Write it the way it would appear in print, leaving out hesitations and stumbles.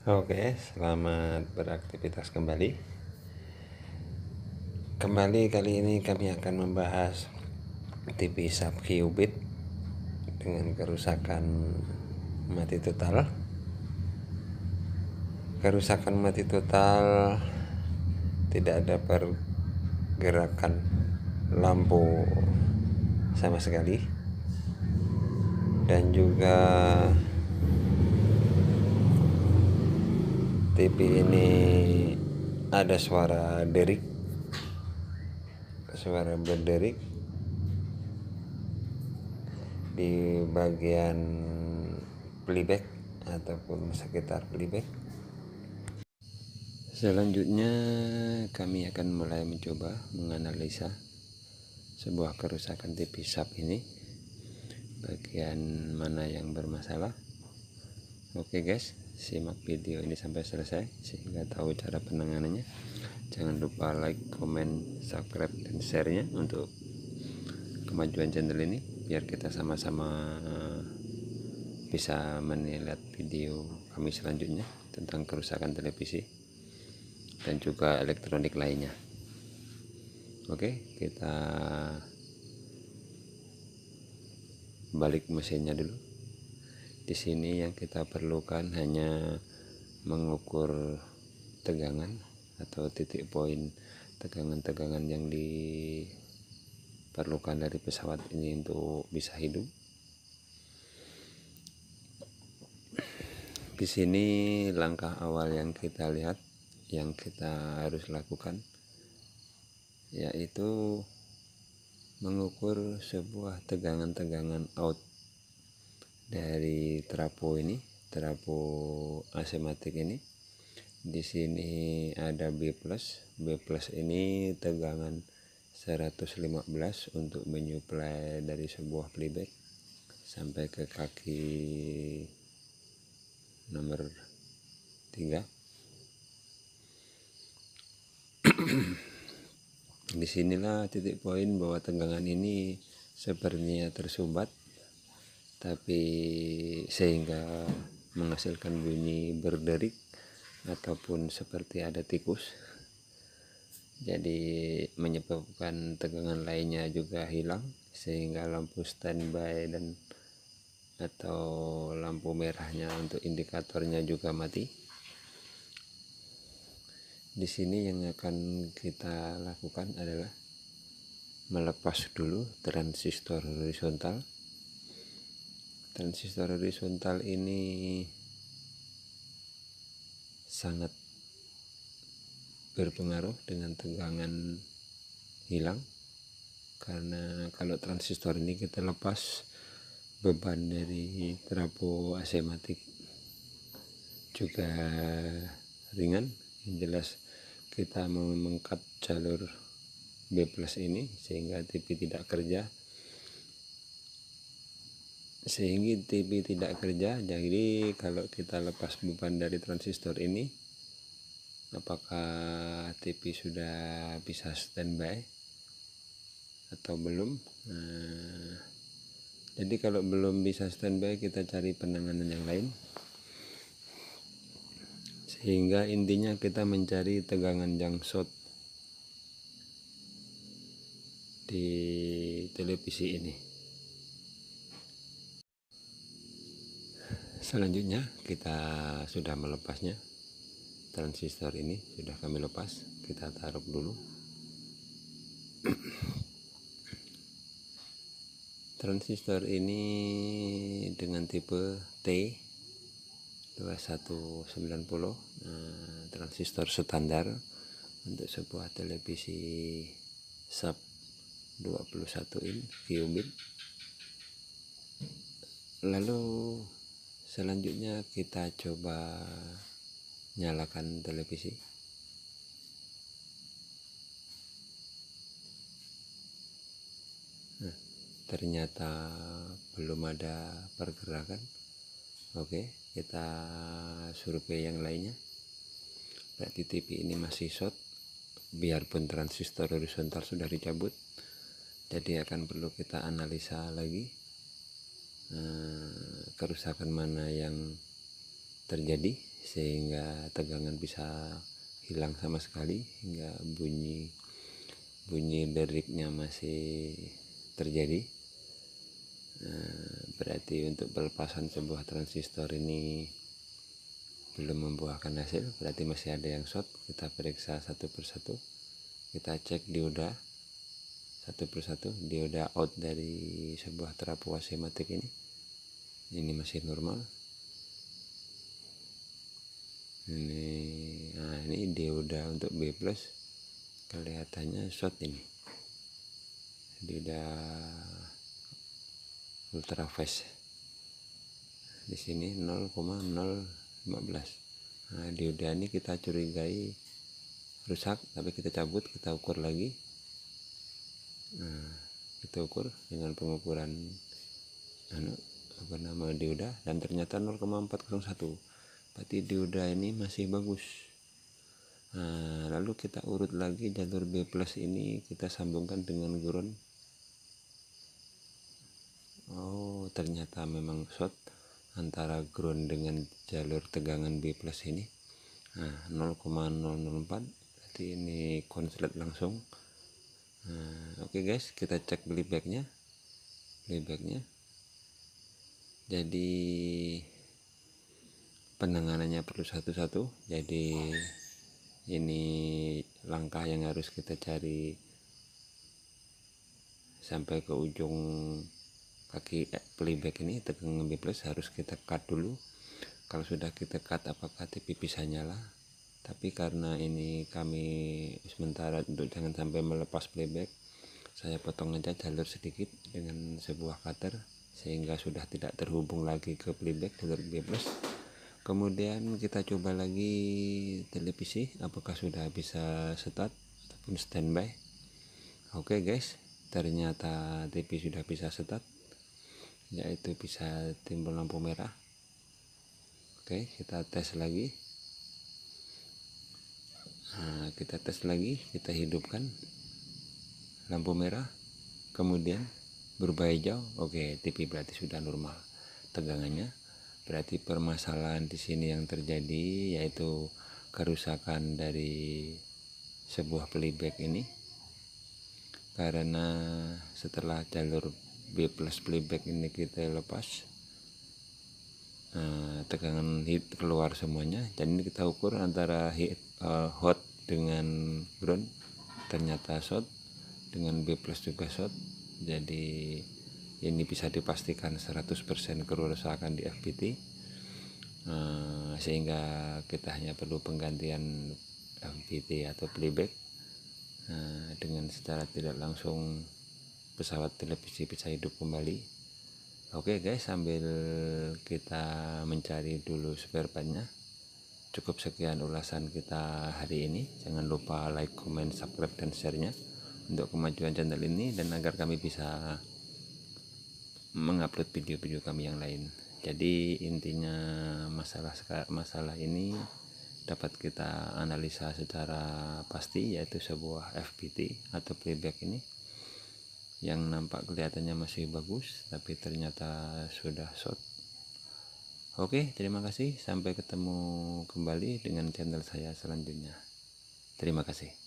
Oke, selamat beraktivitas kembali. Kali ini kami akan membahas TV sub qubit dengan kerusakan mati total. Kerusakan mati total, tidak ada pergerakan lampu sama sekali, dan juga TV ini ada suara berderik di bagian playback ataupun sekitar playback. Selanjutnya kami akan mulai mencoba menganalisa sebuah kerusakan TV sub ini, bagian mana yang bermasalah. Oke guys, simak video ini sampai selesai sehingga tahu cara penanganannya. Jangan lupa like, komen, subscribe, dan share-nya untuk kemajuan channel ini, biar kita sama-sama bisa menilai video kami selanjutnya tentang kerusakan televisi dan juga elektronik lainnya. Oke, kita balik mesinnya dulu. Di sini yang kita perlukan hanya mengukur tegangan atau titik poin tegangan-tegangan yang diperlukan dari pesawat ini untuk bisa hidup. Di sini langkah awal yang kita lihat, yang kita harus lakukan, yaitu mengukur sebuah tegangan-tegangan out dari trafo ini, trafo asematik ini. Di sini ada B+. B+ ini tegangan 115 untuk menyuplai dari sebuah playback sampai ke kaki nomor 3. Disinilah titik poin bahwa tegangan ini sepertinya tersumbat, tapi sehingga menghasilkan bunyi berderik ataupun seperti ada tikus. Jadi menyebabkan tegangan lainnya juga hilang, sehingga lampu standby dan atau lampu merahnya untuk indikatornya juga mati. Di sini yang akan kita lakukan adalah melepas dulu transistor horizontal. Transistor horizontal ini sangat berpengaruh dengan tegangan hilang, karena kalau transistor ini kita lepas, beban dari trafo asematik juga ringan. Yang jelas kita mengangkat jalur B+ ini sehingga TV tidak kerja. Jadi kalau kita lepas beban dari transistor ini, apakah TV sudah bisa standby atau belum? Jadi kalau belum bisa standby, kita cari penanganan yang lain. Sehingga intinya kita mencari tegangan yang short di televisi ini. Selanjutnya kita sudah melepasnya. Transistor ini sudah kami lepas, kita taruh dulu. Transistor ini dengan tipe T2190, transistor standar untuk sebuah televisi sub 21 in qubit. Lalu selanjutnya kita coba nyalakan televisi. Ternyata belum ada pergerakan. Oke, kita survei yang lainnya. Berarti TV ini masih short, biarpun transistor horizontal sudah dicabut. Jadi akan perlu kita analisa lagi kerusakan mana yang terjadi sehingga tegangan bisa hilang sama sekali, hingga bunyi deriknya masih terjadi. Berarti untuk pelepasan sebuah transistor ini belum membuahkan hasil, berarti masih ada yang short. Kita periksa satu persatu, kita cek dioda satu persatu. Dioda out dari sebuah trafo asematik ini masih normal. Ini dioda untuk B+ kelihatannya short. Ini dioda ultra fast di sini 0,015. Dioda ini kita curigai rusak, tapi kita cabut, kita ukur lagi. Kita ukur dengan pengukuran dioda, dan ternyata 0,401. berarti dioda ini masih bagus. Lalu kita urut lagi jalur B+ ini, kita sambungkan dengan ground. Ternyata memang short antara ground dengan jalur tegangan B+ ini. 0,004, berarti ini konslet langsung. Oke guys, kita cek playbacknya. Jadi penanganannya perlu satu-satu. Jadi ini langkah yang harus kita cari sampai ke ujung kaki playback ini. Tegangan B+ harus kita cut dulu. Kalau sudah kita cut, apakah TV bisa nyala? Tapi karena ini kami sementara untuk jangan sampai melepas playback, saya potong aja jalur sedikit dengan sebuah cutter, sehingga sudah tidak terhubung lagi ke playback jalur B+. Kemudian kita coba lagi televisi, apakah sudah bisa start ataupun standby. Oke guys, ternyata TV sudah bisa start, yaitu bisa timbul lampu merah. Oke, kita tes lagi. Kita hidupkan lampu merah, kemudian berubah hijau. Oke, TV berarti sudah normal tegangannya. Berarti permasalahan di sini yang terjadi yaitu kerusakan dari sebuah playback ini, karena setelah jalur B+ playback ini kita lepas, tegangan hit keluar semuanya. Dan ini kita ukur antara hot dengan ground, ternyata short, dengan B+ juga short. Jadi ini bisa dipastikan 100% kerusakan di FPT, sehingga kita hanya perlu penggantian FPT atau playback. Dengan secara tidak langsung pesawat televisi bisa hidup kembali. Oke guys, sambil kita mencari dulu spare partnya. Cukup sekian ulasan kita hari ini. Jangan lupa like, comment, subscribe, dan share-nya untuk kemajuan channel ini, dan agar kami bisa mengupload video-video kami yang lain. Jadi intinya masalah ini dapat kita analisa secara pasti, yaitu sebuah FPT atau playback ini yang nampak kelihatannya masih bagus, tapi ternyata sudah short. Oke, terima kasih. Sampai ketemu kembali dengan channel saya selanjutnya. Terima kasih.